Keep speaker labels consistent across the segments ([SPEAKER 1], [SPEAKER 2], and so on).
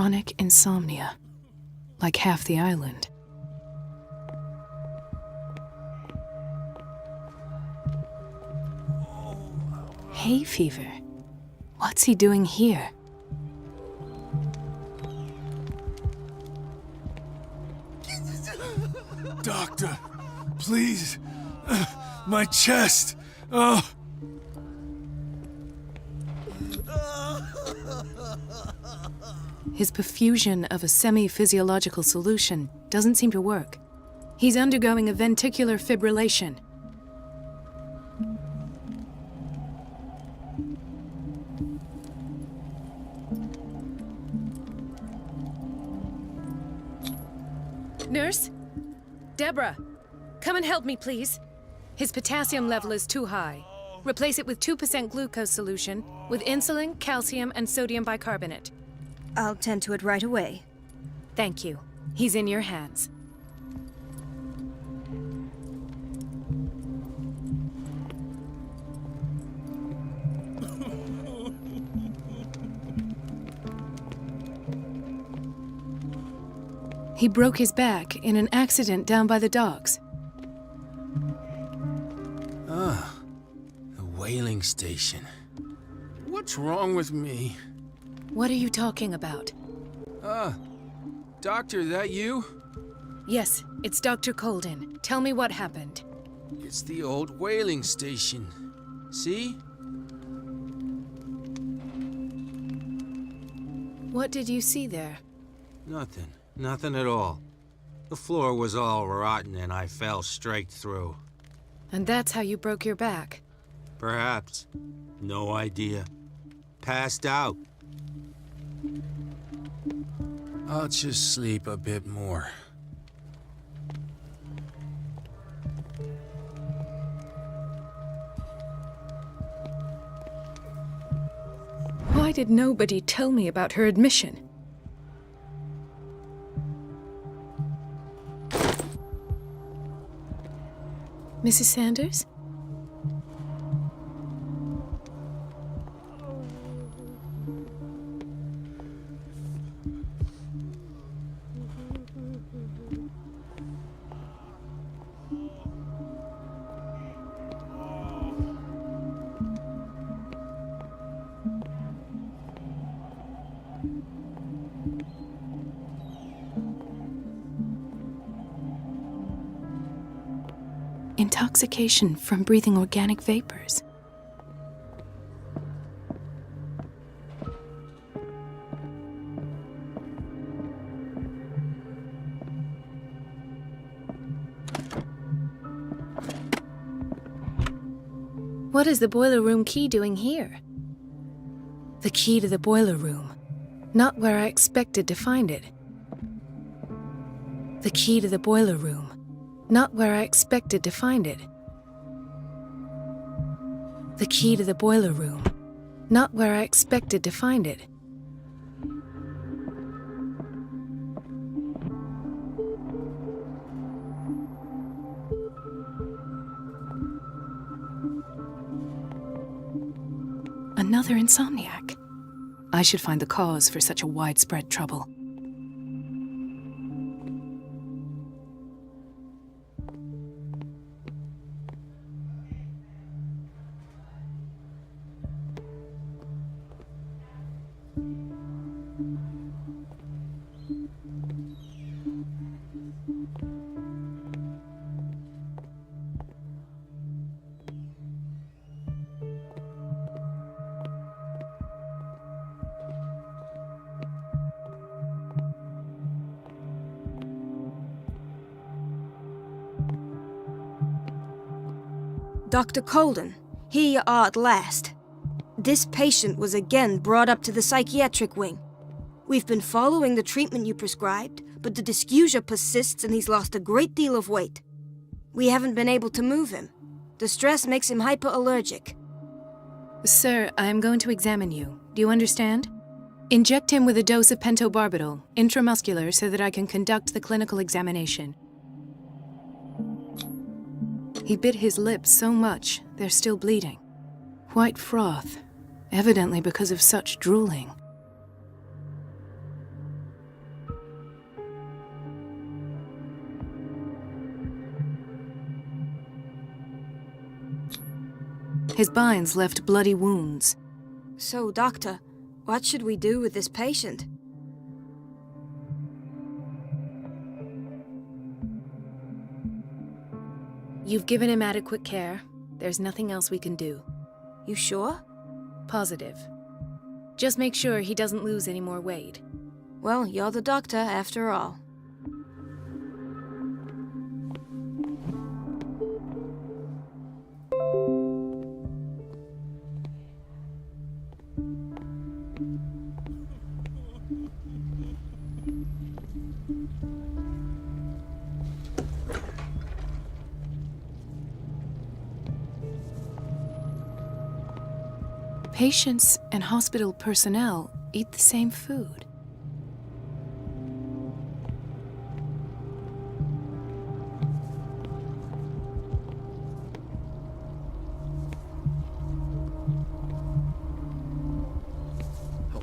[SPEAKER 1] Chronic insomnia. Like half the island. Hay fever. What's he doing here?
[SPEAKER 2] Doctor, please. My chest. Oh.
[SPEAKER 1] His perfusion of a semi-physiological solution doesn't seem to work. He's undergoing a ventricular fibrillation. Nurse? Deborah, come and help me, please. His potassium level is too high. Replace it with 2% glucose solution with insulin, calcium, and sodium bicarbonate.
[SPEAKER 3] I'll tend to it right away.
[SPEAKER 1] Thank you. He's in your hands. He broke his back in an accident down by the docks.
[SPEAKER 4] Ah, the whaling station. What's wrong with me?
[SPEAKER 1] What are you talking about?
[SPEAKER 4] Doctor, that you?
[SPEAKER 1] Yes, it's Dr. Colden. Tell me what happened.
[SPEAKER 4] It's the old whaling station. See?
[SPEAKER 1] What did you see there?
[SPEAKER 4] Nothing. Nothing at all. The floor was all rotten and I fell straight through.
[SPEAKER 1] And that's how you broke your back?
[SPEAKER 4] Perhaps. No idea. Passed out. I'll just sleep a bit more.
[SPEAKER 1] Why did nobody tell me about her admission? Mrs. Sanders? Intoxication from breathing organic vapors. What is the boiler room key doing here? The key to the boiler room. Not where I expected to find it. The key to the boiler room. Not where I expected to find it. The key to the boiler room. Not where I expected to find it. Another insomniac. I should find the cause for such a widespread trouble.
[SPEAKER 3] Dr. Colden, here you are at last. This patient was again brought up to the psychiatric wing. We've been following the treatment you prescribed, but the dysgeusia persists and he's lost a great deal of weight. We haven't been able to move him. The stress makes him hyperallergic.
[SPEAKER 1] Sir, I'm going to examine you. Do you understand? Inject him with a dose of pentobarbital, intramuscular, so that I can conduct the clinical examination. He bit his lips so much, they're still bleeding. White froth, evidently because of such drooling. His binds left bloody wounds.
[SPEAKER 3] So, Doctor, what should we do with this patient?
[SPEAKER 1] You've given him adequate care. There's nothing else we can do.
[SPEAKER 3] You sure?
[SPEAKER 1] Positive. Just make sure he doesn't lose any more weight.
[SPEAKER 3] Well, you're the doctor after all.
[SPEAKER 1] Patients and hospital personnel eat the same food.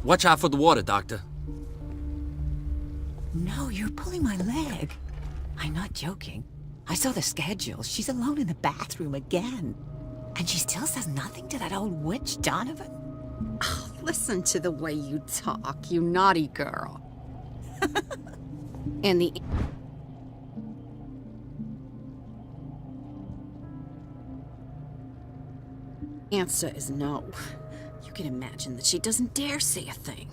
[SPEAKER 5] Watch out for the water, Doctor.
[SPEAKER 6] No, you're pulling my leg. I'm not joking. I saw the schedule. She's alone in the bathroom again. And she still says nothing to that old witch, Donovan?
[SPEAKER 7] Oh, listen to the way you talk, you naughty girl. And the answer is no. You can imagine that she doesn't dare say a thing.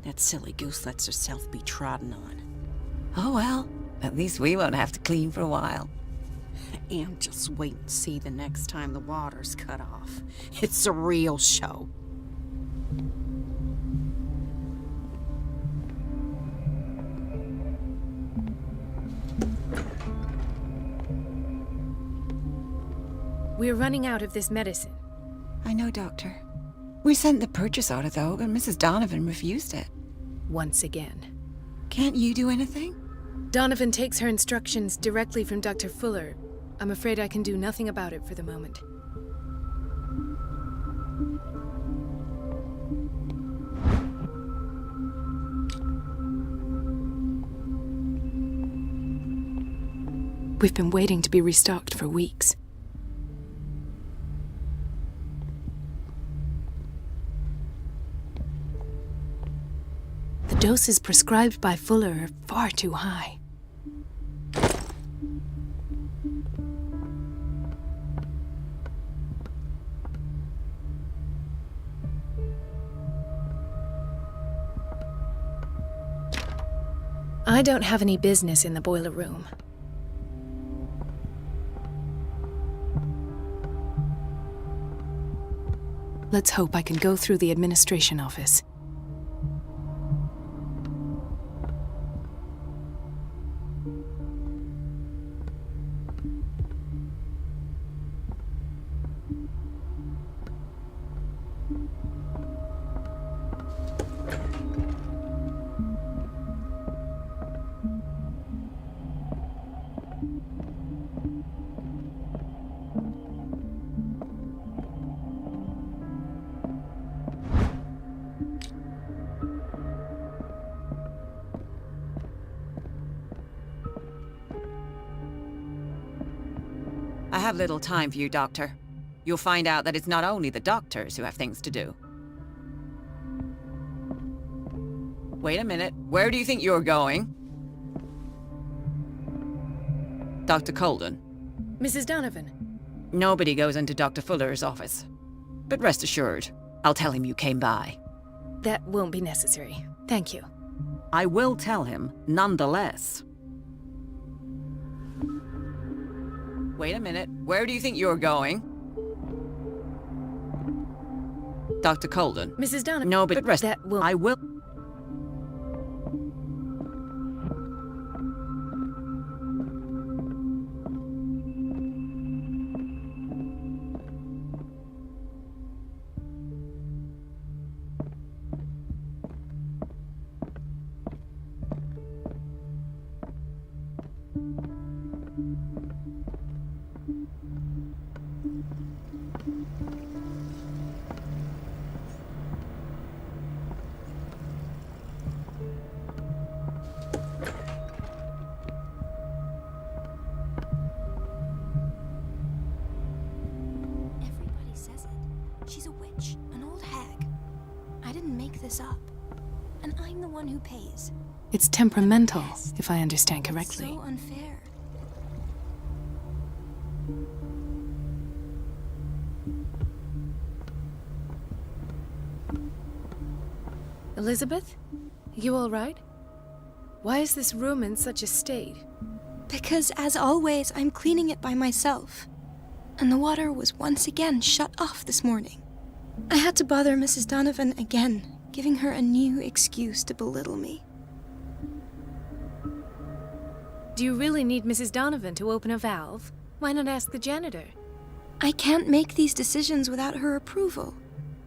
[SPEAKER 7] That silly goose lets herself be trodden on.
[SPEAKER 6] Oh well, at least we won't have to clean for a while.
[SPEAKER 7] And just wait and see the next time the water's cut off. It's a real show.
[SPEAKER 1] We're running out of this medicine.
[SPEAKER 6] I know, Doctor. We sent the purchase order, though, and Mrs. Donovan refused it.
[SPEAKER 1] Once again.
[SPEAKER 6] Can't you do anything?
[SPEAKER 1] Donovan takes her instructions directly from Dr. Fuller. I'm afraid I can do nothing about it for the moment. We've been waiting to be restocked for weeks. The doses prescribed by Fuller are far too high. I don't have any business in the boiler room. Let's hope I can go through the administration office.
[SPEAKER 6] I have little time for you, Doctor. You'll find out that it's not only the doctors who have things to do. Wait a minute. Where do you think you're going? Dr. Colden.
[SPEAKER 1] Mrs. Donovan.
[SPEAKER 6] Nobody goes into Dr. Fuller's office. But rest assured, I'll tell him you came by.
[SPEAKER 1] That won't be necessary. Thank you.
[SPEAKER 6] I will tell him, nonetheless. Wait a minute. Where do you think you're going? Dr. Colden.
[SPEAKER 1] Mrs. Donovan.
[SPEAKER 6] No, but rest.
[SPEAKER 1] That will.
[SPEAKER 6] I will.
[SPEAKER 3] this up. And I'm the one who pays.
[SPEAKER 1] It's temperamental, if I understand correctly.
[SPEAKER 3] So unfair.
[SPEAKER 1] Elizabeth? You all right? Why is this room in such a state?
[SPEAKER 3] Because, as always, I'm cleaning it by myself. And the water was once again shut off this morning. I had to bother Mrs. Donovan again, giving her a new excuse to belittle me.
[SPEAKER 1] Do you really need Mrs. Donovan to open a valve? Why not ask the janitor?
[SPEAKER 3] I can't make these decisions without her approval.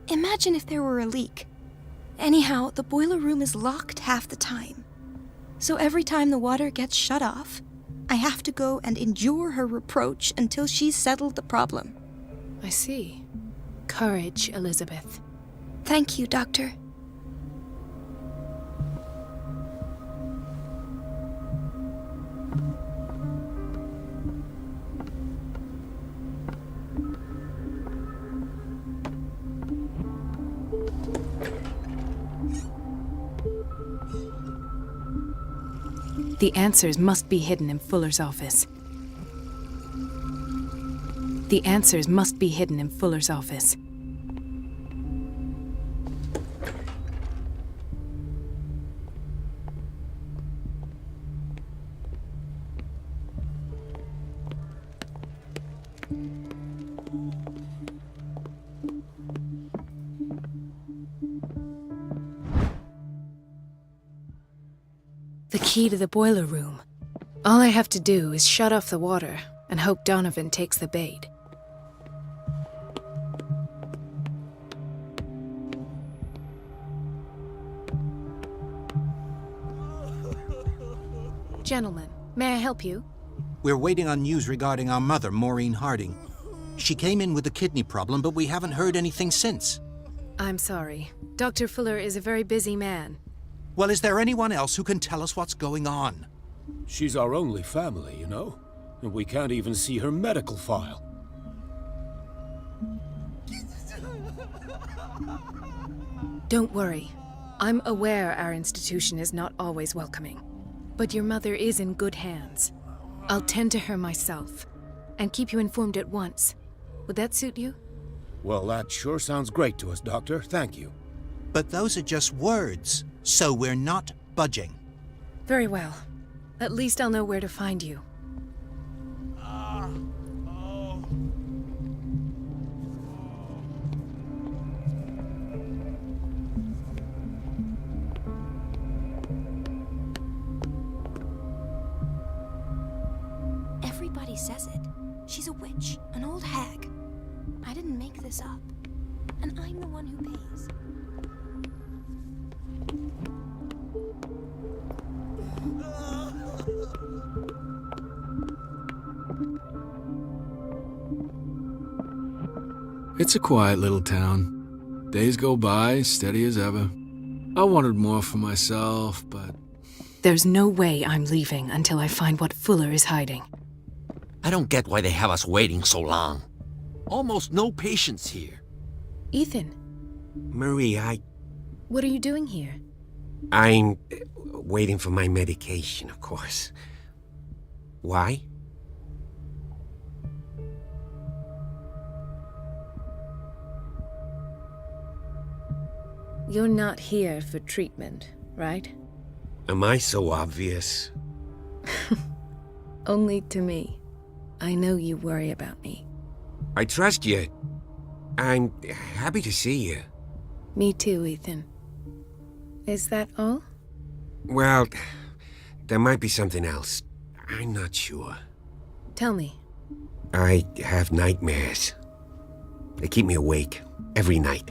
[SPEAKER 3] Imagine if there were a leak. Anyhow, the boiler room is locked half the time. So every time the water gets shut off, I have to go and endure her reproach until she's settled the problem.
[SPEAKER 1] I see. Courage, Elizabeth.
[SPEAKER 3] Thank you, Doctor.
[SPEAKER 1] The answers must be hidden in Fuller's office. The answers must be hidden in Fuller's office. The key to the boiler room. All I have to do is shut off the water and hope Donovan takes the bait. Gentlemen, may I help you?
[SPEAKER 8] We're waiting on news regarding our mother, Maureen Harding. She came in with a kidney problem, but we haven't heard anything since.
[SPEAKER 1] I'm sorry. Dr. Fuller is a very busy man.
[SPEAKER 8] Well, is there anyone else who can tell us what's going on?
[SPEAKER 2] She's our only family, you know? And we can't even see her medical file.
[SPEAKER 1] Don't worry. I'm aware our institution is not always welcoming. But your mother is in good hands. I'll tend to her myself and keep you informed at once. Would that suit you?
[SPEAKER 2] Well, that sure sounds great to us, Doctor. Thank you.
[SPEAKER 8] But those are just words, so we're not budging.
[SPEAKER 1] Very well. At least I'll know where to find you.
[SPEAKER 3] Everybody says it. She's a witch, an old hag. I didn't make this up. And I'm the one who pays.
[SPEAKER 9] It's a quiet little town. Days go by, steady as ever. I wanted more for myself, but...
[SPEAKER 1] There's no way I'm leaving until I find what Fuller is hiding.
[SPEAKER 5] I don't get why they have us waiting so long. Almost no patients here.
[SPEAKER 1] Ethan,
[SPEAKER 10] Marie,
[SPEAKER 1] what are you doing here?
[SPEAKER 10] I'm waiting for my medication, of course. Why?
[SPEAKER 1] You're not here for treatment, right?
[SPEAKER 10] Am I so obvious?
[SPEAKER 1] Only to me. I know you worry about me.
[SPEAKER 10] I trust you. I'm happy to see you.
[SPEAKER 1] Me too, Ethan. Is that all?
[SPEAKER 10] Well, there might be something else. I'm not sure.
[SPEAKER 1] Tell me.
[SPEAKER 10] I have nightmares. They keep me awake every night.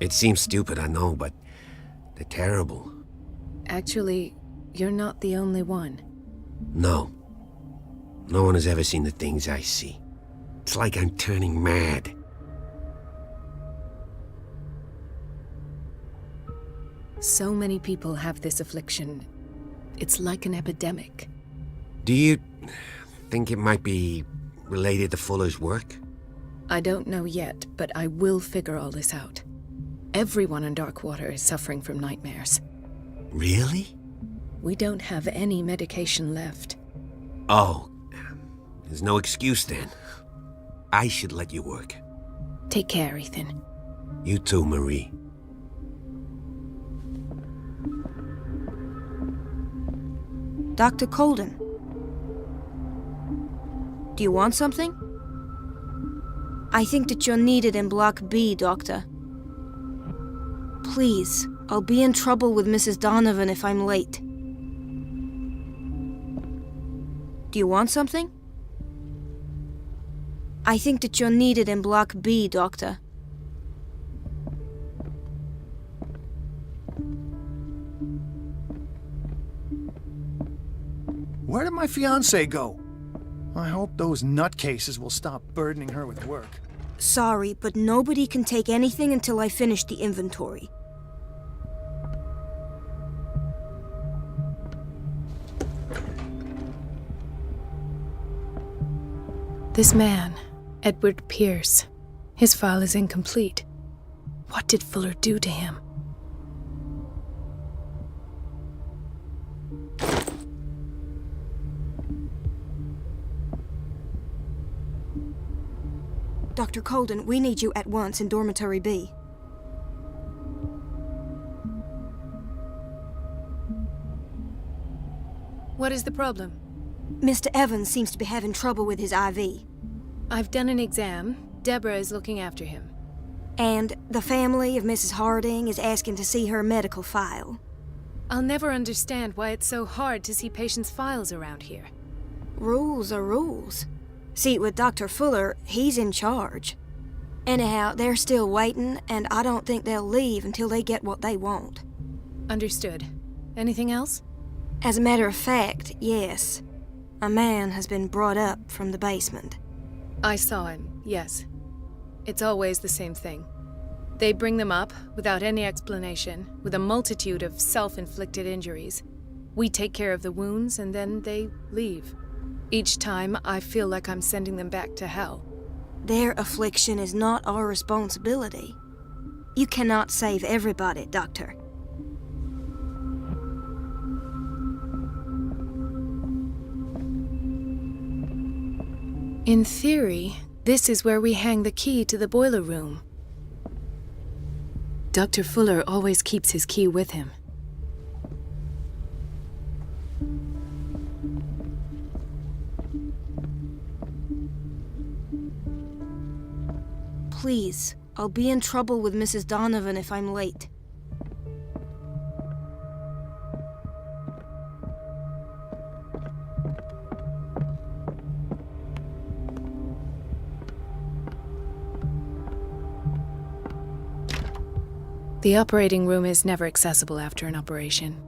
[SPEAKER 10] It seems stupid, I know, but they're terrible.
[SPEAKER 1] Actually, you're not the only one.
[SPEAKER 10] No. No one has ever seen the things I see. It's like I'm turning mad.
[SPEAKER 1] So many people have this affliction. It's like an epidemic.
[SPEAKER 10] Do you think it might be related to Fuller's work?
[SPEAKER 1] I don't know yet, but I will figure all this out. Everyone in Darkwater is suffering from nightmares.
[SPEAKER 10] Really?
[SPEAKER 1] We don't have any medication left.
[SPEAKER 10] Oh, there's no excuse then. I should let you work.
[SPEAKER 1] Take care, Ethan.
[SPEAKER 10] You too, Marie.
[SPEAKER 3] Dr. Colden. Do you want something? I think that you're needed in Block B, Doctor. Please, I'll be in trouble with Mrs. Donovan if I'm late. Do you want something? I think that you're needed in Block B, Doctor.
[SPEAKER 11] Where did my fiancée go? I hope those nutcases will stop burdening her with work.
[SPEAKER 3] Sorry, but nobody can take anything until I finish the inventory.
[SPEAKER 1] This man, Edward Pierce, his file is incomplete. What did Fuller do to him?
[SPEAKER 3] Dr. Colden, we need you at once in Dormitory B.
[SPEAKER 1] What is the problem?
[SPEAKER 3] Mr. Evans seems to be having trouble with his IV.
[SPEAKER 1] I've done an exam. Deborah is looking after him.
[SPEAKER 3] And the family of Mrs. Harding is asking to see her medical file.
[SPEAKER 1] I'll never understand why it's so hard to see patients' files around here.
[SPEAKER 3] Rules are rules. See, with Dr. Fuller, he's in charge. Anyhow, they're still waiting, and I don't think they'll leave until they get what they want.
[SPEAKER 1] Understood. Anything else?
[SPEAKER 3] As a matter of fact, yes. A man has been brought up from the basement.
[SPEAKER 1] I saw him, yes. It's always the same thing. They bring them up without any explanation, with a multitude of self-inflicted injuries. We take care of the wounds, and then they leave. Each time, I feel like I'm sending them back to hell.
[SPEAKER 3] Their affliction is not our responsibility. You cannot save everybody, Doctor.
[SPEAKER 1] In theory, this is where we hang the key to the boiler room. Dr. Fuller always keeps his key with him.
[SPEAKER 3] Please, I'll be in trouble with Mrs. Donovan if I'm late.
[SPEAKER 1] The operating room is never accessible after an operation.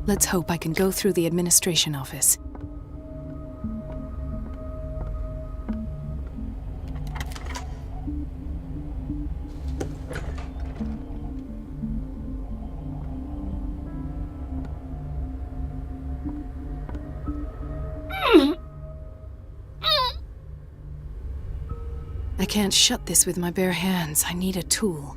[SPEAKER 1] Let's hope I can go through the administration office. I can't shut this with my bare hands. I need a tool.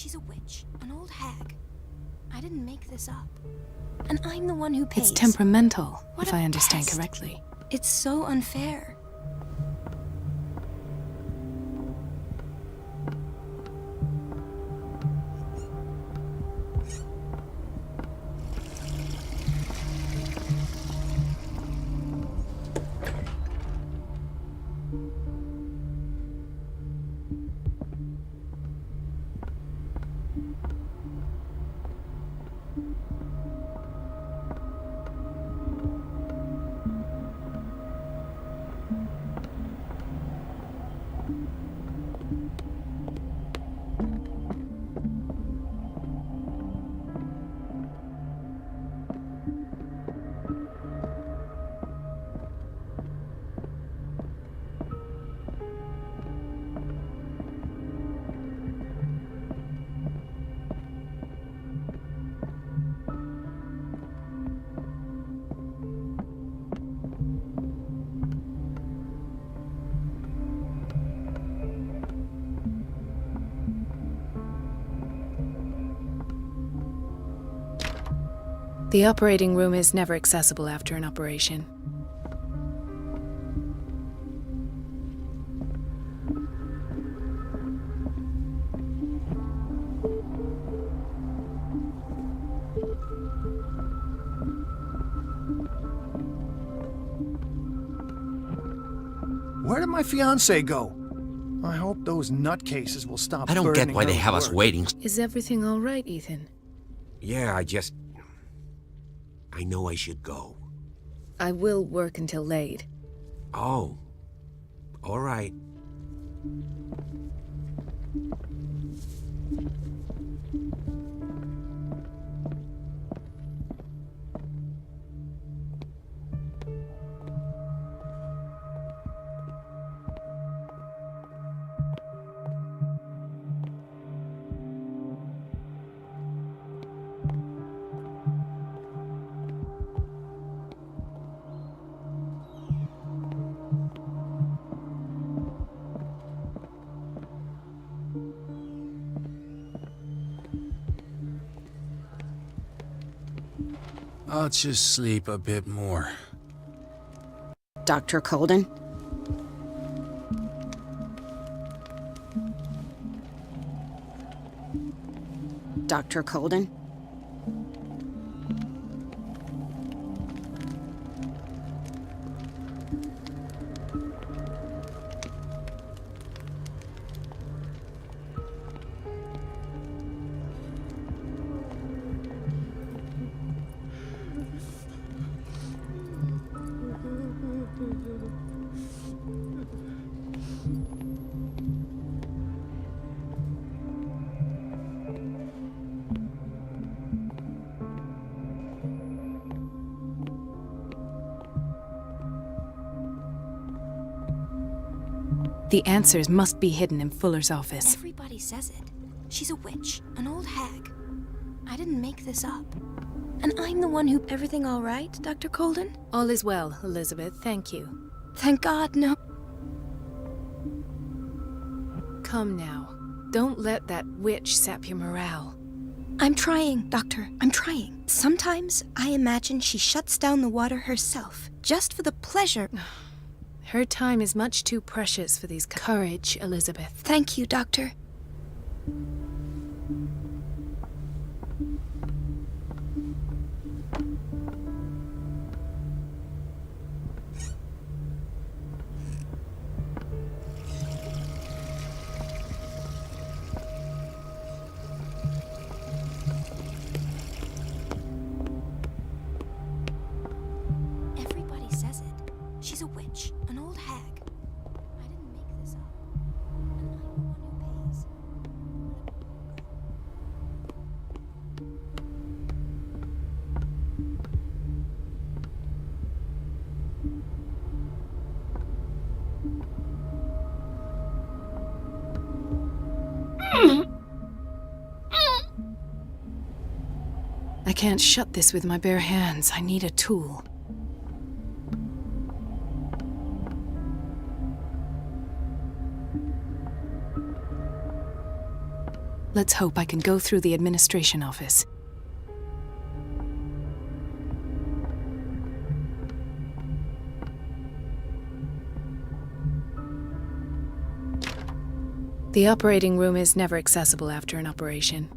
[SPEAKER 3] She's a witch, an old hag. I didn't make this up. And I'm the one who pays.
[SPEAKER 1] It's temperamental,
[SPEAKER 3] What
[SPEAKER 1] if
[SPEAKER 3] a
[SPEAKER 1] I understand
[SPEAKER 3] pest.
[SPEAKER 1] correctly.
[SPEAKER 3] It's so unfair.
[SPEAKER 1] The operating room is never accessible after an operation.
[SPEAKER 11] Where did my fiancé go? I hope those nutcases will stop
[SPEAKER 5] I don't get
[SPEAKER 11] burning
[SPEAKER 5] why they
[SPEAKER 11] her
[SPEAKER 5] have us
[SPEAKER 11] work.
[SPEAKER 5] waiting.
[SPEAKER 1] Is everything all right, Ethan?
[SPEAKER 10] Yeah, I know I should go.
[SPEAKER 1] I will work until late.
[SPEAKER 10] Oh. All right.
[SPEAKER 9] I'll just sleep a bit more.
[SPEAKER 7] Dr. Colden? Dr. Colden?
[SPEAKER 1] The answers must be hidden in Fuller's office.
[SPEAKER 3] Everybody says it. She's a witch, an old hag. I didn't make this up. And I'm the one who... Everything all right, Dr. Colden?
[SPEAKER 1] All is well, Elizabeth. Thank you.
[SPEAKER 3] Thank God, no.
[SPEAKER 1] Come now. Don't let that witch sap your morale.
[SPEAKER 3] I'm trying, Doctor. I'm trying. Sometimes I imagine she shuts down the water herself, just for the pleasure.
[SPEAKER 1] Her time is much too precious for these... Courage, Elizabeth.
[SPEAKER 3] Thank you, Doctor. Everybody says it. She's a witch, an old hag. I didn't make this up. And I'm the one who pays.
[SPEAKER 1] I can't shut this with my bare hands. I need a tool. Let's hope I can go through the administration office. The operating room is never accessible after an operation.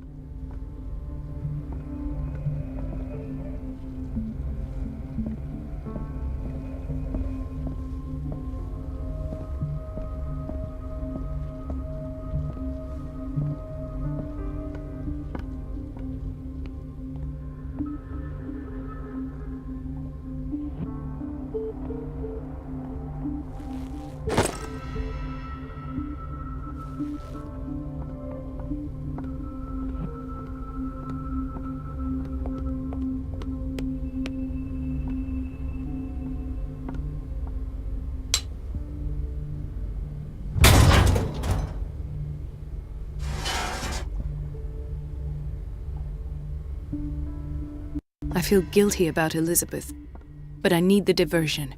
[SPEAKER 1] I feel guilty about Elizabeth, but I need the diversion.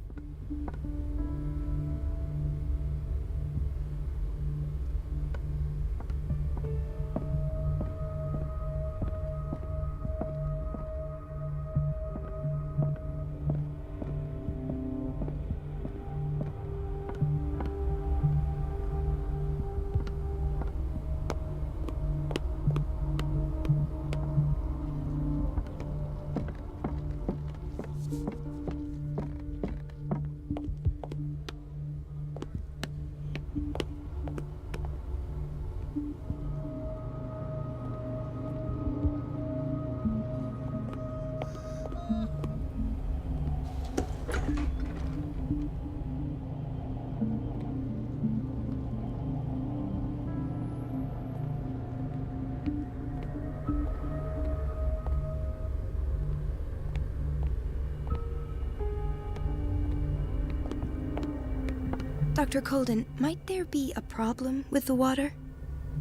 [SPEAKER 3] Dr. Colden, might there be a problem with the water?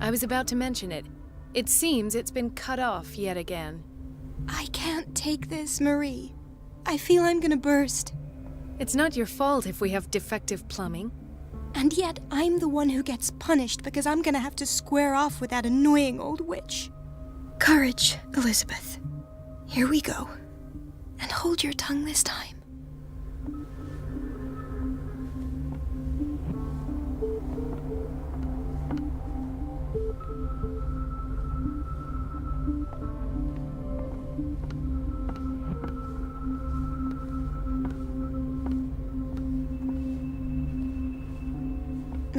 [SPEAKER 1] I was about to mention it. It seems it's been cut off yet again.
[SPEAKER 3] I can't take this, Marie. I feel I'm gonna burst.
[SPEAKER 1] It's not your fault if we have defective plumbing.
[SPEAKER 3] And yet, I'm the one who gets punished because I'm gonna have to square off with that annoying old witch. Courage, Elizabeth. Here we go. And hold your tongue this time.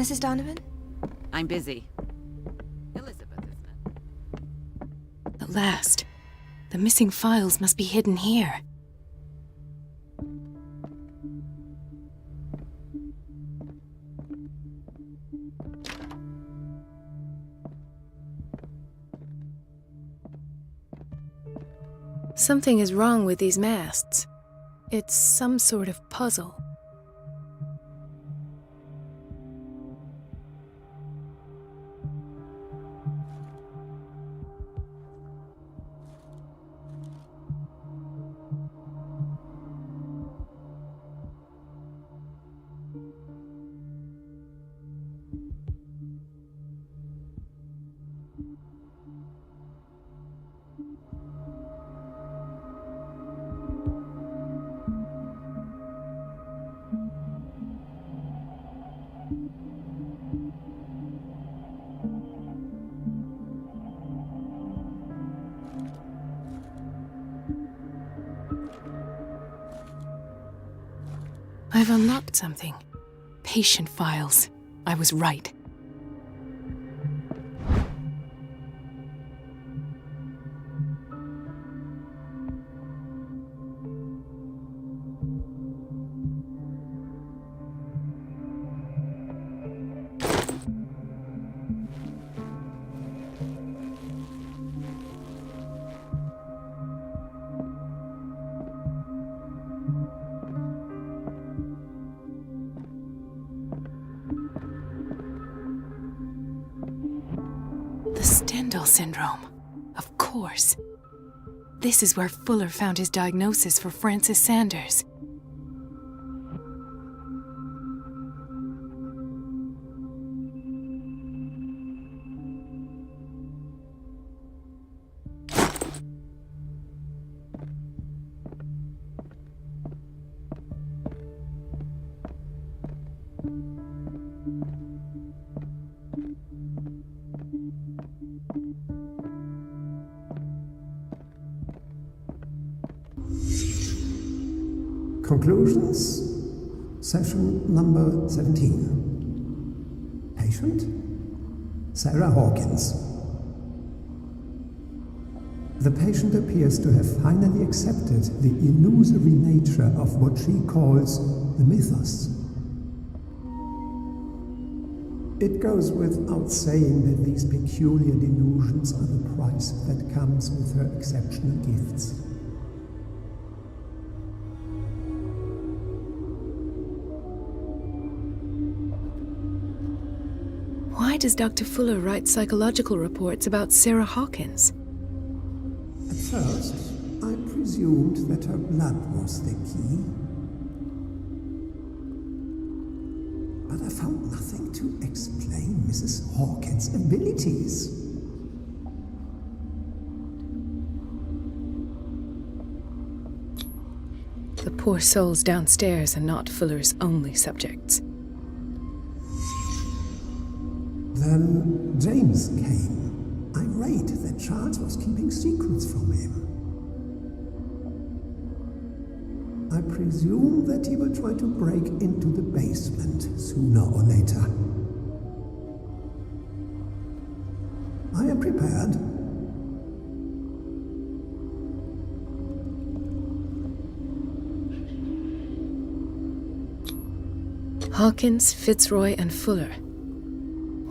[SPEAKER 3] Mrs. Donovan?
[SPEAKER 6] I'm busy. Elizabeth, isn't it?
[SPEAKER 1] At last. The missing files must be hidden here. Something is wrong with these masts. It's some sort of puzzle. I've unlocked something. Patient files. I was right. Syndrome. Of course. This is where Fuller found his diagnosis for Francis Sanders.
[SPEAKER 12] Conclusions, session number 17. Patient, Sare Hokins. The patient appears to have finally accepted the illusory nature of what she calls the mythos. It goes without saying that these peculiar delusions are the price that comes with her exceptional gifts.
[SPEAKER 1] Why does Dr. Fuller write psychological reports about Sare Hokins?
[SPEAKER 12] At first, I presumed that her blood was the key. But I found nothing to explain Mrs. Hawkins' abilities.
[SPEAKER 1] The poor souls downstairs are not Fuller's only subjects.
[SPEAKER 12] Then James came, irate that Charles was keeping secrets from him. I presume that he will try to break into the basement sooner or later. I am prepared.
[SPEAKER 1] Hawkins, Fitzroy, and Fuller.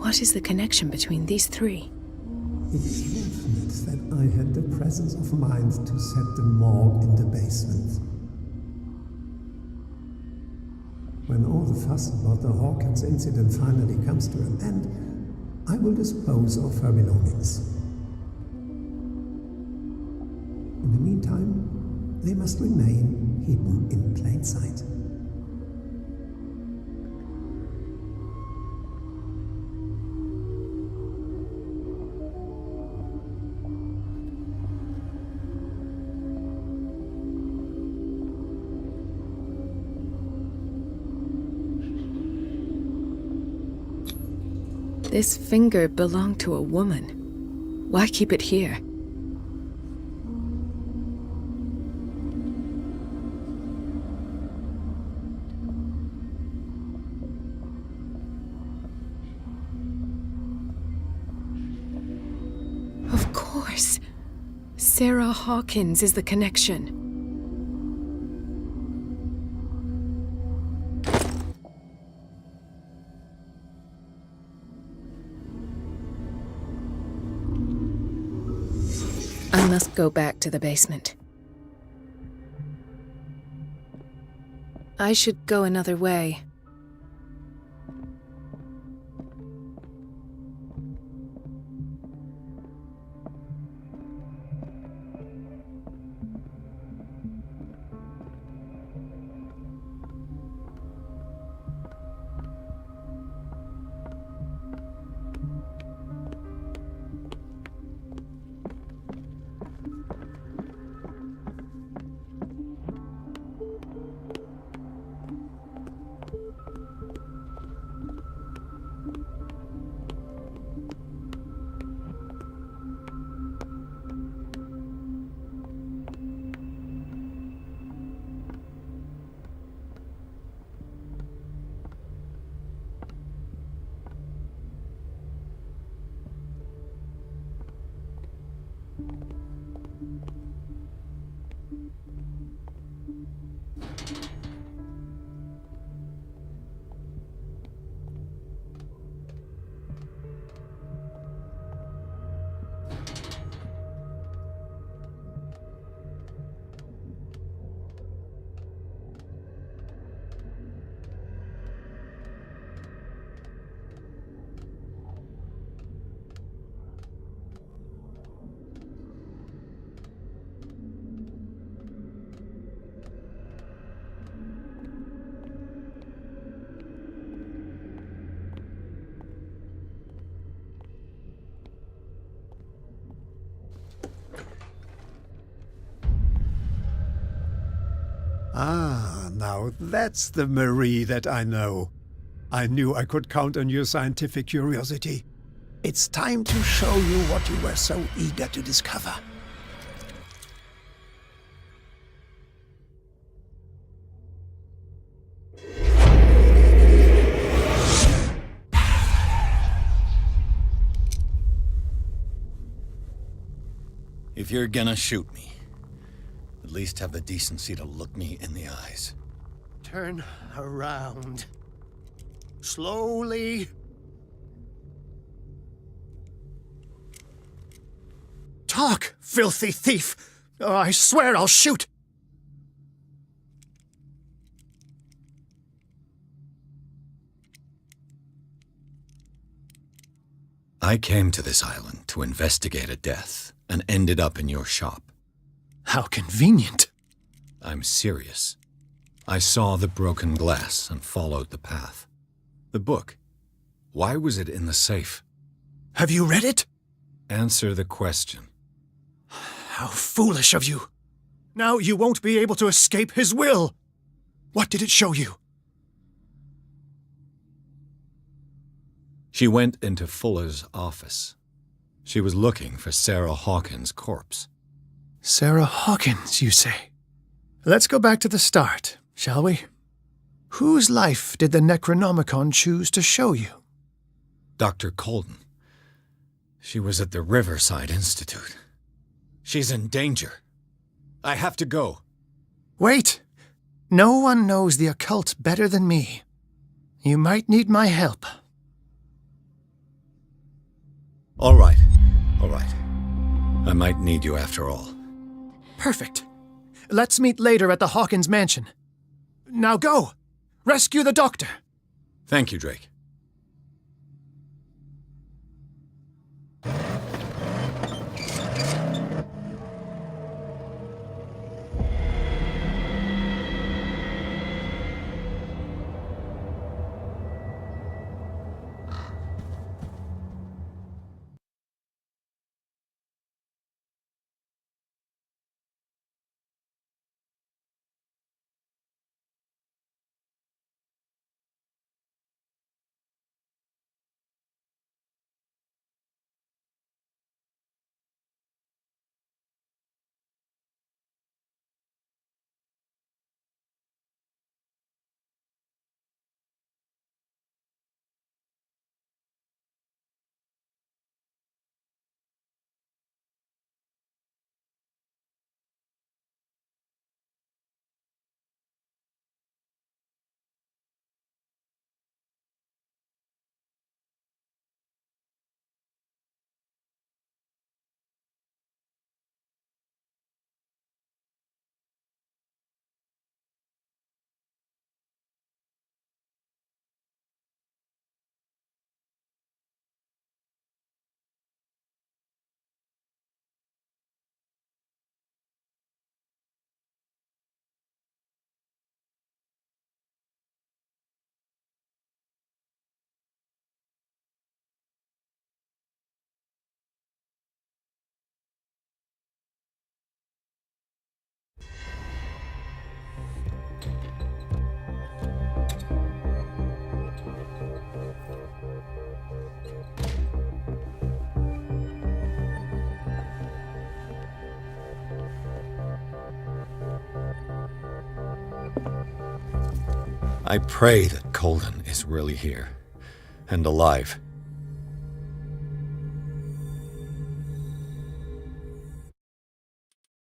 [SPEAKER 1] What is the connection between these three?
[SPEAKER 12] It is fortunate that I had the presence of mind to set the morgue in the basement. When all the fuss about the Hawkins incident finally comes to an end, I will dispose of her belongings. In the meantime, they must remain hidden in plain sight.
[SPEAKER 1] This finger belonged to a woman. Why keep it here? Of course. Sare Hokins is the connection. I must go back to the basement. I should go another way.
[SPEAKER 12] Ah, now that's the Marie that I know. I knew I could count on your scientific curiosity.
[SPEAKER 11] It's time to show you what you were so eager to discover.
[SPEAKER 13] If you're gonna shoot me, at least have the decency to look me in the eyes.
[SPEAKER 11] Turn around. Slowly. Talk, filthy thief! Oh, I swear I'll shoot!
[SPEAKER 13] I came to this island to investigate a death, and ended up in your shop.
[SPEAKER 11] How convenient.
[SPEAKER 13] I'm serious. I saw the broken glass and followed the path. The book. Why was it in the safe?
[SPEAKER 11] Have you read it?
[SPEAKER 13] Answer the question.
[SPEAKER 11] How foolish of you. Now you won't be able to escape his will. What did it show you?
[SPEAKER 13] She went into Fuller's office. She was looking for Sare Hokins' corpse.
[SPEAKER 11] Sare Hokins, you say? Let's go back to the start, shall we? Whose life did the Necronomicon choose to show you?
[SPEAKER 13] Dr. Colden. She was at the Riverside Institute. She's in danger. I have to go.
[SPEAKER 11] Wait. No one knows the occult better than me. You might need my help.
[SPEAKER 13] All right. I might need you after all.
[SPEAKER 11] Perfect. Let's meet later at the Hawkins mansion. Now go! Rescue the doctor!
[SPEAKER 13] Thank you, Drake. I pray that Colden is really here, and alive.